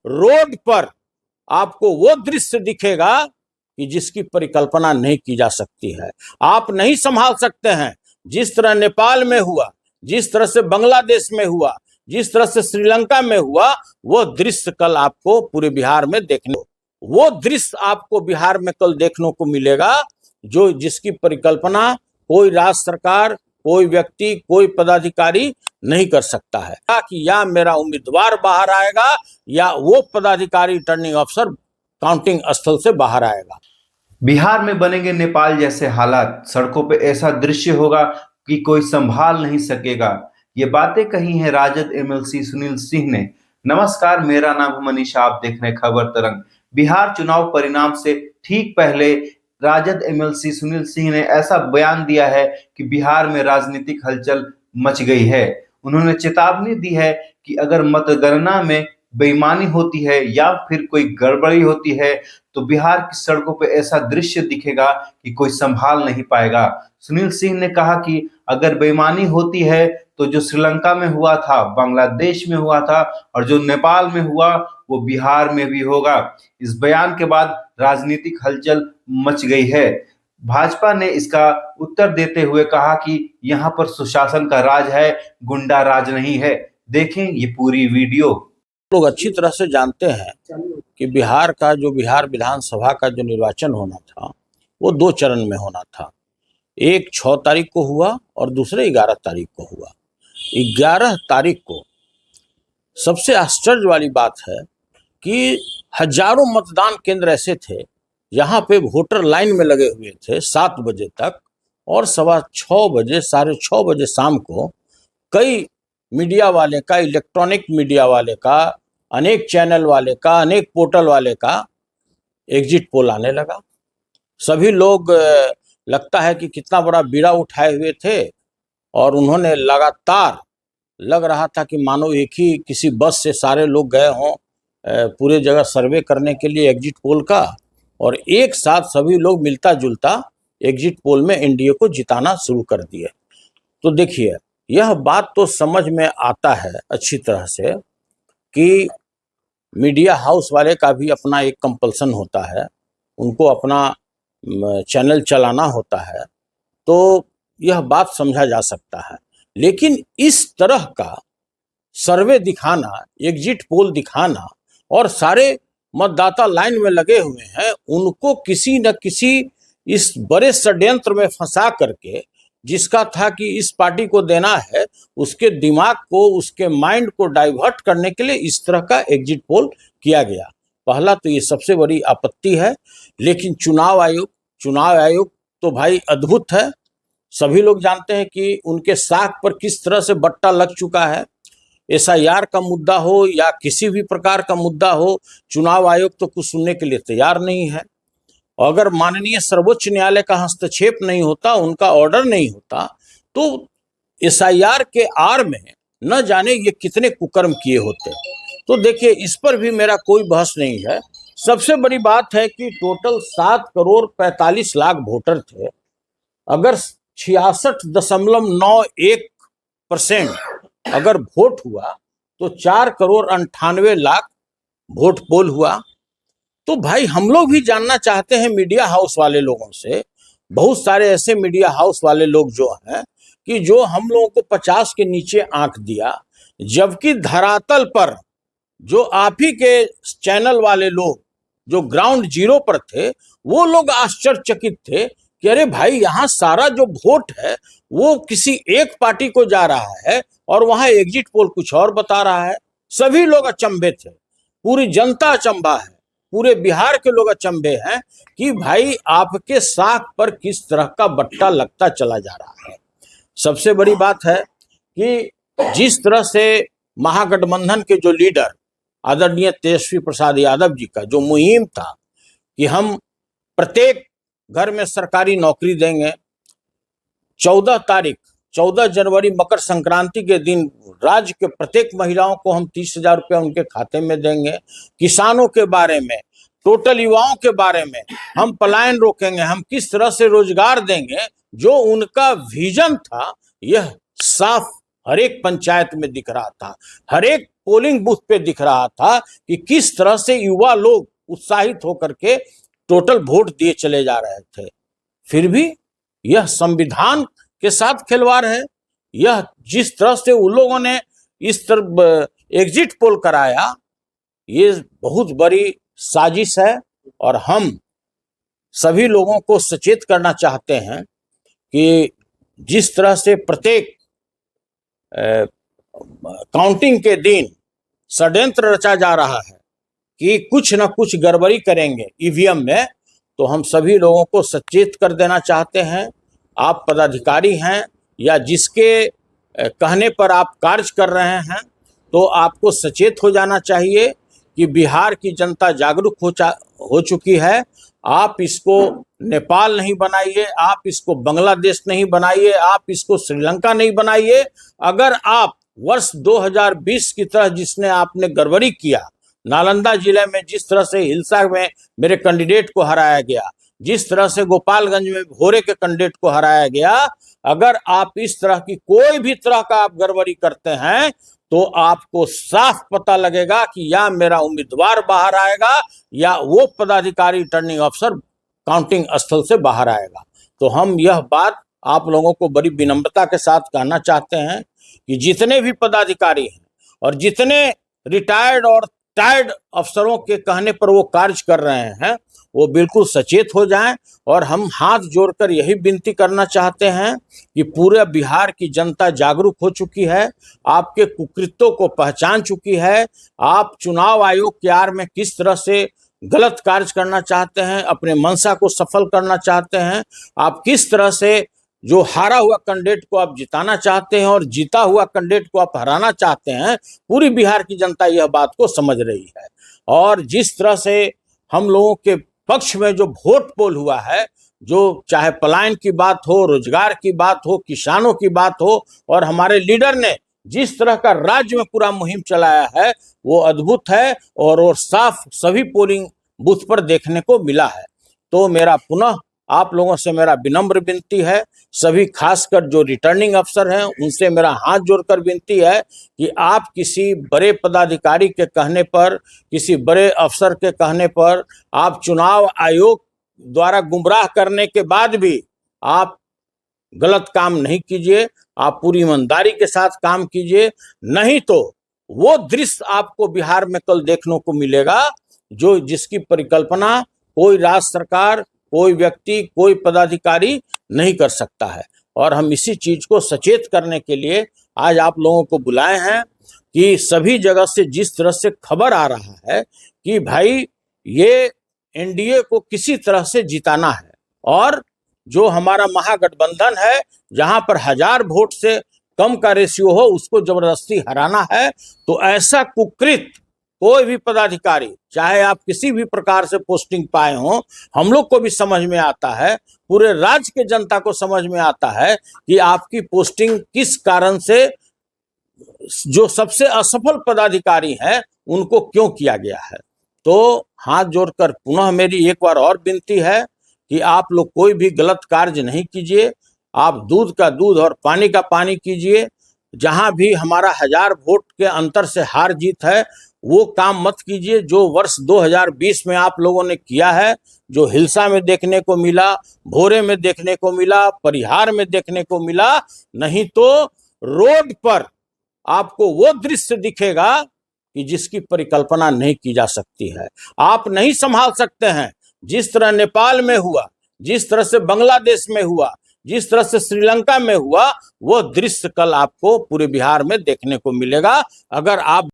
Road पर आपको वो दृश्य दिखेगा कि जिसकी परिकल्पना नहीं की जा सकती है। आप नहीं संभाल सकते हैं। जिस तरह नेपाल में हुआ, जिस तरह से बांग्लादेश में हुआ, जिस तरह से श्रीलंका में हुआ, वो दृश्य कल आपको पूरे बिहार में वो दृश्य आपको बिहार में कल देखने को मिलेगा, जो जिसकी परिकल्पना कोई राज्य सरकार, कोई व्यक्ति, कोई पदाधिकारी नहीं कर सकता है कि या मेरा उम्मीदवार बाहर आएगा या वो पदाधिकारी रिटर्निंग अफसर काउंटिंग स्थल से बाहर आएगा। बिहार में बनेंगे नेपाल जैसे हालात, सड़कों पे ऐसा दृश्य होगा कि कोई संभाल नहीं सकेगा। ये बातें कही हैं राजद एमएलसी सुनील सिंह ने। नमस्कार, मेरा नाम है मनीषा, आप देख रहे हैं खबर तरंग। बिहार चुनाव परिणाम से ठीक पहले राजद एमएलसी सुनील सिंह ने ऐसा बयान दिया है कि बिहार में राजनीतिक हलचल मच गई है। उन्होंने चेतावनी दी है कि अगर मतगणना में बेईमानी होती है या फिर कोई गड़बड़ी होती है तो बिहार की सड़कों पर ऐसा दृश्य दिखेगा कि कोई संभाल नहीं पाएगा। सुनील सिंह ने कहा कि अगर बेईमानी होती है तो जो श्रीलंका में हुआ था, बांग्लादेश में हुआ था और जो नेपाल में हुआ वो बिहार में भी होगा। इस बयान के बाद राजनीतिक हलचल मच गई है। भाजपा ने इसका उत्तर देते हुए कहा कि यहाँ पर सुशासन का राज है, गुंडा राज नहीं है। देखें ये पूरी वीडियो। लोग अच्छी तरह से जानते हैं कि बिहार विधानसभा का जो निर्वाचन होना था वो 2 चरण में होना था। एक 6 तारीख को हुआ और दूसरे 11 तारीख को हुआ। 11 तारीख को सबसे आश्चर्य वाली बात है कि हजारों मतदान केंद्र ऐसे थे जहां पे वोटर लाइन में लगे हुए थे 7 बजे तक, और 6:15 बजे, 6:30 बजे शाम को कई मीडिया वाले का, इलेक्ट्रॉनिक मीडिया वाले का, अनेक चैनल वाले का, अनेक पोर्टल वाले का एग्जिट पोल आने लगा। सभी लोग लगता है कि कितना बड़ा बीड़ा उठाए हुए थे और उन्होंने लगातार, लग रहा था कि मानो एक ही किसी बस से सारे लोग गए हों पूरे जगह सर्वे करने के लिए एग्जिट पोल का, और एक साथ सभी लोग मिलता जुलता एग्जिट पोल में एनडीए को जिताना शुरू कर दिए। तो देखिए, यह बात तो समझ में आता है अच्छी तरह से कि मीडिया हाउस वाले का भी अपना एक कंपल्सन होता है, उनको अपना चैनल चलाना होता है, तो यह बात समझा जा सकता है। लेकिन इस तरह का सर्वे दिखाना, एग्जिट पोल दिखाना और सारे मतदाता लाइन में लगे हुए हैं, उनको किसी न किसी इस बड़े षड्यंत्र में फंसा करके, जिसका था कि इस पार्टी को देना है, उसके दिमाग को, उसके माइंड को डाइवर्ट करने के लिए इस तरह का एग्जिट पोल किया गया। पहला तो ये सबसे बड़ी आपत्ति है। लेकिन चुनाव आयोग तो भाई अद्भुत है। सभी लोग जानते हैं कि उनके साख पर किस तरह से बट्टा लग चुका है। एसआईआर का मुद्दा हो या किसी भी प्रकार का मुद्दा हो, चुनाव आयोग तो कुछ सुनने के लिए तैयार नहीं है। अगर माननीय सर्वोच्च न्यायालय का हस्तक्षेप नहीं होता, उनका ऑर्डर नहीं होता, तो एसआईआर के आड़ में न जाने ये कितने कुकर्म किए होते। तो देखिए, इस पर भी मेरा कोई बहस नहीं है। सबसे बड़ी बात है कि टोटल 7,45,00,000 वोटर थे। अगर 66.91% अगर वोट हुआ तो 4,98,00,000 वोट पोल हुआ। तो भाई हम लोग भी जानना चाहते हैं मीडिया हाउस वाले लोगों से, बहुत सारे ऐसे मीडिया हाउस वाले लोग जो हैं कि जो हम लोगों को 50 के नीचे आंक दिया, जबकि धरातल पर जो आप ही के चैनल वाले लोग जो ग्राउंड जीरो पर थे, वो लोग आश्चर्यचकित थे कि अरे भाई, यहाँ सारा जो वोट है वो किसी एक पार्टी को जा रहा है और वहां एग्जिट पोल कुछ और बता रहा है। सभी लोग अचंभे थे, पूरी जनता अचंभा है, पूरे बिहार के लोग अचंभे हैं कि भाई आपके साख पर किस तरह का बट्टा लगता चला जा रहा है। सबसे बड़ी बात है कि जिस तरह से महागठबंधन के जो लीडर आदरणीय तेजस्वी प्रसाद यादव जी का जो मुहिम था कि हम प्रत्येक घर में सरकारी नौकरी देंगे, 14 जनवरी मकर संक्रांति के दिन राज्य के प्रत्येक महिलाओं को हम 30,000 रुपया उनके खाते में देंगे, किसानों के बारे में, टोटल युवाओं के बारे में हम पलायन रोकेंगे, हम किस तरह से रोजगार देंगे, जो उनका विजन था, यह साफ हर एक पंचायत में दिख रहा था, हर एक पोलिंग बूथ पे दिख रहा था कि किस तरह से युवा लोग उत्साहित होकर के टोटल वोट दिए चले जा रहे थे। फिर भी यह संविधान के साथ खिलवाड़ है। यह जिस तरह से उन लोगों ने इस तरह एग्जिट पोल कराया, ये बहुत बड़ी साजिश है। और हम सभी लोगों को सचेत करना चाहते हैं कि जिस तरह से प्रत्येक काउंटिंग के दिन षड्यंत्र रचा जा रहा है कि कुछ न कुछ गड़बड़ी करेंगे ईवीएम में, तो हम सभी लोगों को सचेत कर देना चाहते हैं। आप पदाधिकारी हैं या जिसके कहने पर आप कार्य कर रहे हैं, तो आपको सचेत हो जाना चाहिए कि बिहार की जनता जागरूक हो चुकी है। आप इसको नेपाल नहीं बनाइए, आप इसको बांग्लादेश नहीं बनाइए, आप इसको श्रीलंका नहीं बनाइए। अगर आप वर्ष 2020 की तरह जिसने आपने गड़बड़ी किया, नालंदा जिले में जिस तरह से हिलसा में मेरे कैंडिडेट को हराया गया, जिस तरह से गोपालगंज में भोरे के कैंडिडेट को हराया गया, अगर आप इस तरह की कोई भी तरह का आप गड़बड़ी करते हैं तो आपको साफ पता लगेगा कि या मेरा उम्मीदवार बाहर आएगा या वो पदाधिकारी रिटर्निंग अफसर काउंटिंग स्थल से बाहर आएगा। तो हम यह बात आप लोगों को बड़ी विनम्रता के साथ कहना चाहते हैं कि जितने भी पदाधिकारी हैं और जितने रिटायर्ड और टायर्ड अफसरों के कहने पर वो कार्य कर रहे हैं, वो बिल्कुल सचेत हो जाएं। और हम हाथ जोड़कर यही विनती करना चाहते हैं कि पूरे बिहार की जनता जागरूक हो चुकी है, आपके कुकृत्यों को पहचान चुकी है। आप चुनाव आयोग के आड़ में किस तरह से गलत कार्य करना चाहते हैं, अपने मंशा को सफल करना चाहते हैं, आप किस तरह से जो हारा हुआ कैंडिडेट को आप जिताना चाहते हैं और जीता हुआ कैंडिडेट को आप हराना चाहते हैं, पूरी बिहार की जनता यह बात को समझ रही है। और जिस तरह से हम लोगों के पक्ष में जो वोट पोल हुआ है, जो चाहे पलायन की बात हो, रोजगार की बात हो, किसानों की बात हो, और हमारे लीडर ने जिस तरह का राज्य में पूरा मुहिम चलाया है, वो अद्भुत है और वो साफ सभी पोलिंग बूथ पर देखने को मिला है। तो मेरा पुनः आप लोगों से मेरा विनम्र विनती है, सभी खासकर जो रिटर्निंग अफसर हैं उनसे मेरा हाथ जोड़कर विनती है कि आप किसी बड़े पदाधिकारी के कहने पर, किसी बड़े अफसर के कहने पर, आप चुनाव आयोग द्वारा गुमराह करने के बाद भी आप गलत काम नहीं कीजिए। आप पूरी ईमानदारी के साथ काम कीजिए, नहीं तो वो दृश्य आपको बिहार में कल देखने को मिलेगा जो जिसकी परिकल्पना कोई राज्य सरकार, कोई व्यक्ति, कोई पदाधिकारी नहीं कर सकता है। और हम इसी चीज को सचेत करने के लिए आज आप लोगों को बुलाए हैं कि सभी जगह से जिस तरह से खबर आ रहा है कि भाई ये एनडीए को किसी तरह से जिताना है और जो हमारा महागठबंधन है जहां पर 1000 वोट से कम का रेशियो हो उसको जबरदस्ती हराना है, तो ऐसा कुकृत कोई भी पदाधिकारी, चाहे आप किसी भी प्रकार से पोस्टिंग पाए हों, हम लोग को भी समझ में आता है, पूरे राज्य के जनता को समझ में आता है कि आपकी पोस्टिंग किस कारण से, जो सबसे असफल पदाधिकारी हैं उनको क्यों किया गया है। तो हाथ जोड़कर पुनः मेरी एक बार और विनती है कि आप लोग कोई भी गलत कार्य नहीं कीजिए, आप दूध का दूध और पानी का पानी कीजिए। जहां भी हमारा 1000 वोट के अंतर से हार जीत है वो काम मत कीजिए जो वर्ष 2020 में आप लोगों ने किया है, जो हिलसा में देखने को मिला, भोरे में देखने को मिला, परिहार में देखने को मिला। नहीं तो रोड पर आपको वो दृश्य दिखेगा कि जिसकी परिकल्पना नहीं की जा सकती है। आप नहीं संभाल सकते हैं। जिस तरह नेपाल में हुआ, जिस तरह से बांग्लादेश में हुआ, जिस तरह से श्रीलंका में हुआ, वो दृश्य कल आपको पूरे बिहार में देखने को मिलेगा। अगर आप